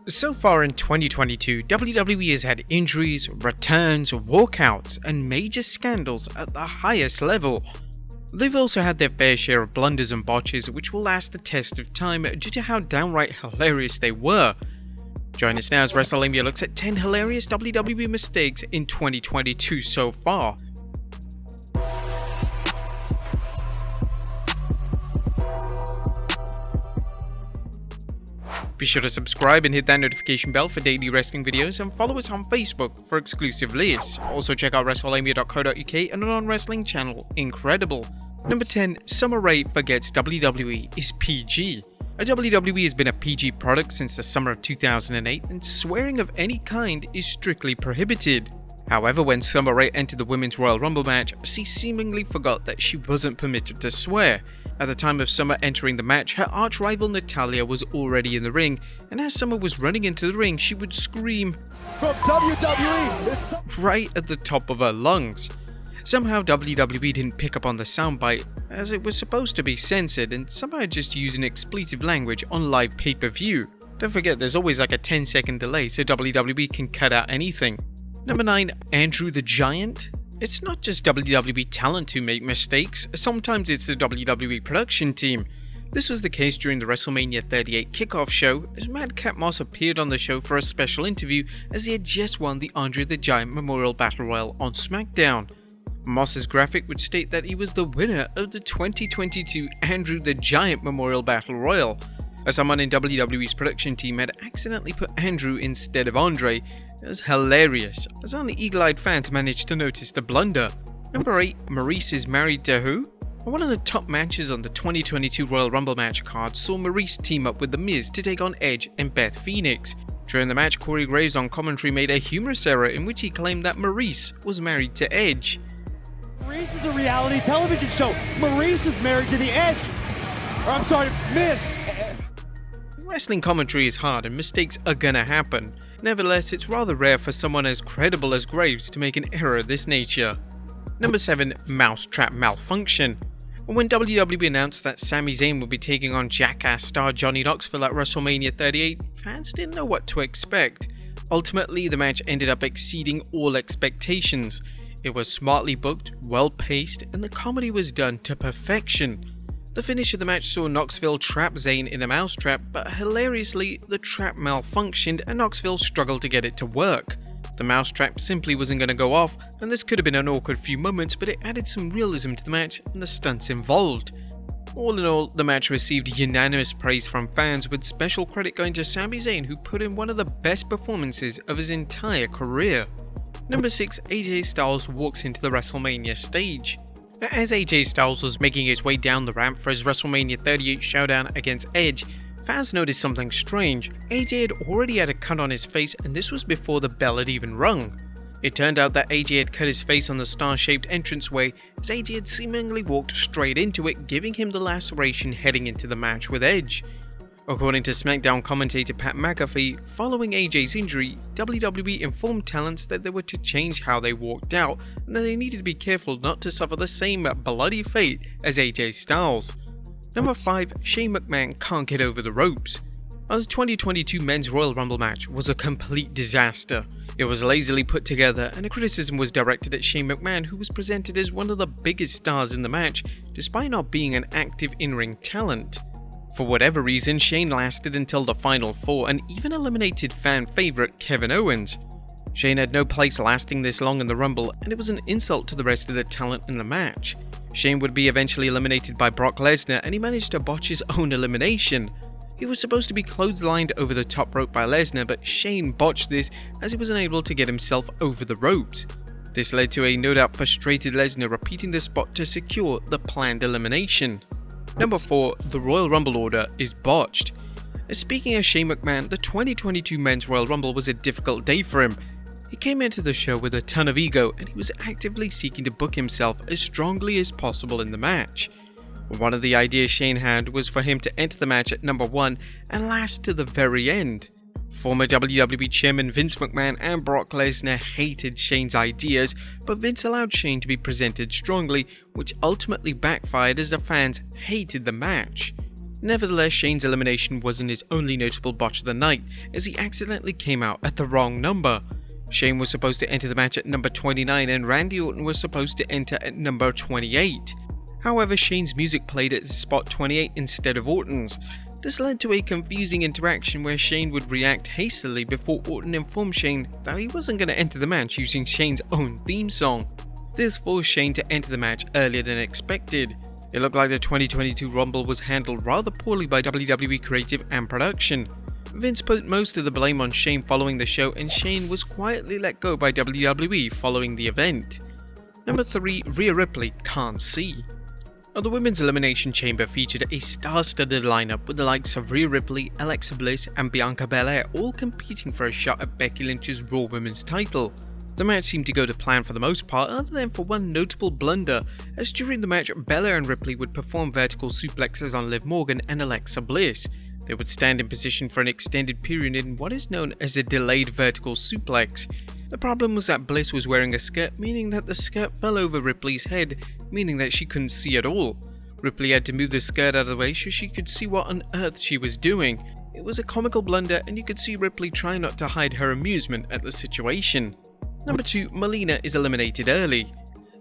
So far in 2022, WWE has had injuries, returns, walkouts, and major scandals at the highest level. They've also had their fair share of blunders and botches which will last the test of time due to how downright hilarious they were. Join us now as Wrestlelamia looks at 10 hilarious WWE mistakes in 2022 so far. Be sure to subscribe and hit that notification bell for daily wrestling videos, and follow us on Facebook for exclusive lists. Also check out Wrestlelamia.co.uk and our non-wrestling channel, Incredible. Number 10. Summer Rae forgets WWE is PG. WWE has been a PG product since the summer of 2008, and swearing of any kind is strictly prohibited. However, when Summer Rae entered the Women's Royal Rumble match, she seemingly forgot that she wasn't permitted to swear. At the time of Summer entering the match, her arch-rival Natalya was already in the ring, and as Summer was running into the ring, she would scream, "From WWE!" right at the top of her lungs. Somehow WWE didn't pick up on the soundbite, as it was supposed to be censored, and somehow just used an expletive language on live pay-per-view. Don't forget there's always like a 10-second delay so WWE can cut out anything. Number 9. Andrew the Giant. It's not just WWE talent who make mistakes, sometimes it's the WWE production team. This was the case during the WrestleMania 38 kickoff show, as Madcap Moss appeared on the show for a special interview as he had just won the Andre the Giant Memorial Battle Royal on SmackDown. Moss's graphic would state that he was the winner of the 2022 Andrew the Giant Memorial Battle Royal. As someone in WWE's production team had accidentally put Andrew instead of Andre, it was hilarious, as only eagle-eyed fans managed to notice the blunder. Number 8. Maurice is married to who? One of the top matches on the 2022 Royal Rumble match card saw Maurice team up with The Miz to take on Edge and Beth Phoenix. During the match, Corey Graves on commentary made a humorous error in which he claimed that Maurice was married to Edge. Maurice is a reality television show. Maurice is married to the Edge. Or I'm sorry, Miz. Wrestling commentary is hard and mistakes are gonna happen. Nevertheless, it's rather rare for someone as credible as Graves to make an error of this nature. Number 7. Mousetrap malfunction. When WWE announced that Sami Zayn would be taking on Jackass star Johnny Knoxville at WrestleMania 38, fans didn't know what to expect. Ultimately, the match ended up exceeding all expectations. It was smartly booked, well paced, and the comedy was done to perfection. The finish of the match saw Knoxville trap Zayn in a mousetrap, but hilariously, the trap malfunctioned and Knoxville struggled to get it to work. The mousetrap simply wasn't going to go off, and this could have been an awkward few moments, but it added some realism to the match and the stunts involved. All in all, the match received unanimous praise from fans, with special credit going to Sami Zayn, who put in one of the best performances of his entire career. Number 6. AJ Styles walks into the WrestleMania stage. As AJ Styles was making his way down the ramp for his WrestleMania 38 showdown against Edge, fans noticed something strange. AJ had already had a cut on his face, and this was before the bell had even rung. It turned out that AJ had cut his face on the star-shaped entranceway, as AJ had seemingly walked straight into it, giving him the laceration heading into the match with Edge. According to SmackDown commentator Pat McAfee, following AJ's injury, WWE informed talents that they were to change how they walked out and that they needed to be careful not to suffer the same bloody fate as AJ Styles. Number 5. Shane McMahon can't get over the ropes. The 2022 Men's Royal Rumble match was a complete disaster. It was lazily put together, and a criticism was directed at Shane McMahon, who was presented as one of the biggest stars in the match, despite not being an active in-ring talent. For whatever reason, Shane lasted until the final 4 and even eliminated fan favourite Kevin Owens. Shane had no place lasting this long in the Rumble, and it was an insult to the rest of the talent in the match. Shane would be eventually eliminated by Brock Lesnar, and he managed to botch his own elimination. He was supposed to be clotheslined over the top rope by Lesnar, but Shane botched this as he was unable to get himself over the ropes. This led to a no doubt frustrated Lesnar repeating the spot to secure the planned elimination. Number 4. The Royal Rumble order is botched. Speaking of Shane McMahon, the 2022 Men's Royal Rumble was a difficult day for him. He came into the show with a ton of ego, and he was actively seeking to book himself as strongly as possible in the match. One of the ideas Shane had was for him to enter the match at number 1 and last to the very end. Former WWE Chairman Vince McMahon and Brock Lesnar hated Shane's ideas, but Vince allowed Shane to be presented strongly, which ultimately backfired as the fans hated the match. Nevertheless, Shane's elimination wasn't his only notable botch of the night, as he accidentally came out at the wrong number. Shane was supposed to enter the match at number 29 and Randy Orton was supposed to enter at number 28. However, Shane's music played at spot 28 instead of Orton's. This led to a confusing interaction where Shane would react hastily before Orton informed Shane that he wasn't going to enter the match using Shane's own theme song. This forced Shane to enter the match earlier than expected. It looked like the 2022 Rumble was handled rather poorly by WWE creative and production. Vince put most of the blame on Shane following the show, and Shane was quietly let go by WWE following the event. Number 3. Rhea Ripley Can't See. The Women's Elimination Chamber featured a star-studded lineup with the likes of Rhea Ripley, Alexa Bliss and Bianca Belair all competing for a shot at Becky Lynch's Raw Women's title. The match seemed to go to plan for the most part, other than for one notable blunder, as during the match Belair and Ripley would perform vertical suplexes on Liv Morgan and Alexa Bliss. They would stand in position for an extended period in what is known as a delayed vertical suplex. The problem was that Bliss was wearing a skirt, meaning that the skirt fell over Ripley's head, meaning that she couldn't see at all. Ripley had to move the skirt out of the way so she could see what on earth she was doing. It was a comical blunder, and you could see Ripley try not to hide her amusement at the situation. Number 2. Melina is eliminated early.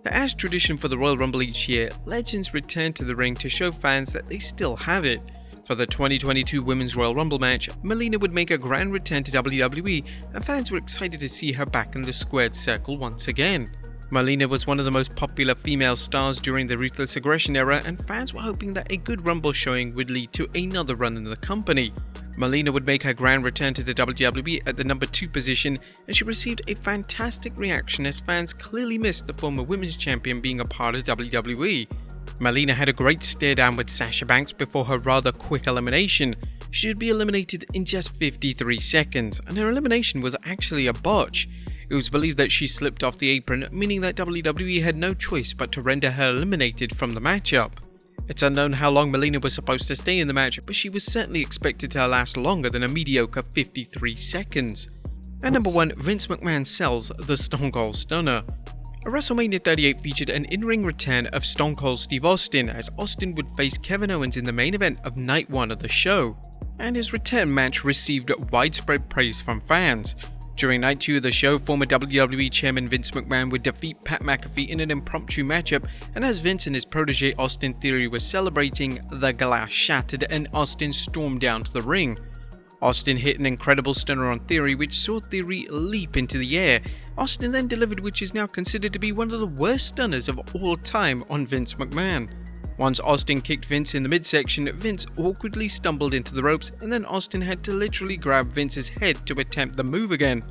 As tradition for the Royal Rumble each year, legends return to the ring to show fans that they still have it. For the 2022 Women's Royal Rumble match, Melina would make a grand return to WWE, and fans were excited to see her back in the squared circle once again. Melina was one of the most popular female stars during the Ruthless Aggression era, and fans were hoping that a good Rumble showing would lead to another run in the company. Melina would make her grand return to the WWE at the number 2 position, and she received a fantastic reaction as fans clearly missed the former Women's Champion being a part of WWE. Melina had a great stare down with Sasha Banks before her rather quick elimination. She would be eliminated in just 53 seconds, and her elimination was actually a botch. It was believed that she slipped off the apron, meaning that WWE had no choice but to render her eliminated from the matchup. It's unknown how long Melina was supposed to stay in the match, but she was certainly expected to last longer than a mediocre 53 seconds. At number 1, Vince McMahon sells the Stone Cold Stunner. WrestleMania 38 featured an in-ring return of Stone Cold Steve Austin, as Austin would face Kevin Owens in the main event of night 1 of the show, and his return match received widespread praise from fans. During night 2 of the show, former WWE Chairman Vince McMahon would defeat Pat McAfee in an impromptu matchup, and as Vince and his protege Austin Theory were celebrating, the glass shattered and Austin stormed down to the ring. Austin hit an incredible stunner on Theory, which saw Theory leap into the air. Austin then delivered which is now considered to be one of the worst stunners of all time on Vince McMahon. Once Austin kicked Vince in the midsection, Vince awkwardly stumbled into the ropes, and then Austin had to literally grab Vince's head to attempt the move again.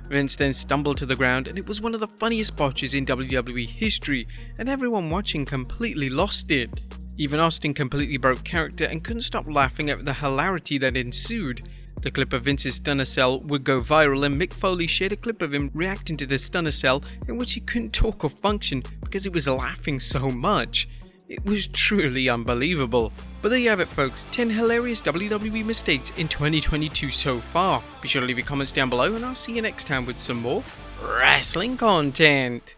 Vince then stumbled to the ground, and it was one of the funniest botches in WWE history, and everyone watching completely lost it. Even Austin completely broke character and couldn't stop laughing at the hilarity that ensued. The clip of Vince's stunner cell would go viral, and Mick Foley shared a clip of him reacting to the stunner cell in which he couldn't talk or function because he was laughing so much. It was truly unbelievable. But there you have it, folks, 10 hilarious WWE mistakes in 2022 so far. Be sure to leave your comments down below, and I'll see you next time with some more wrestling content.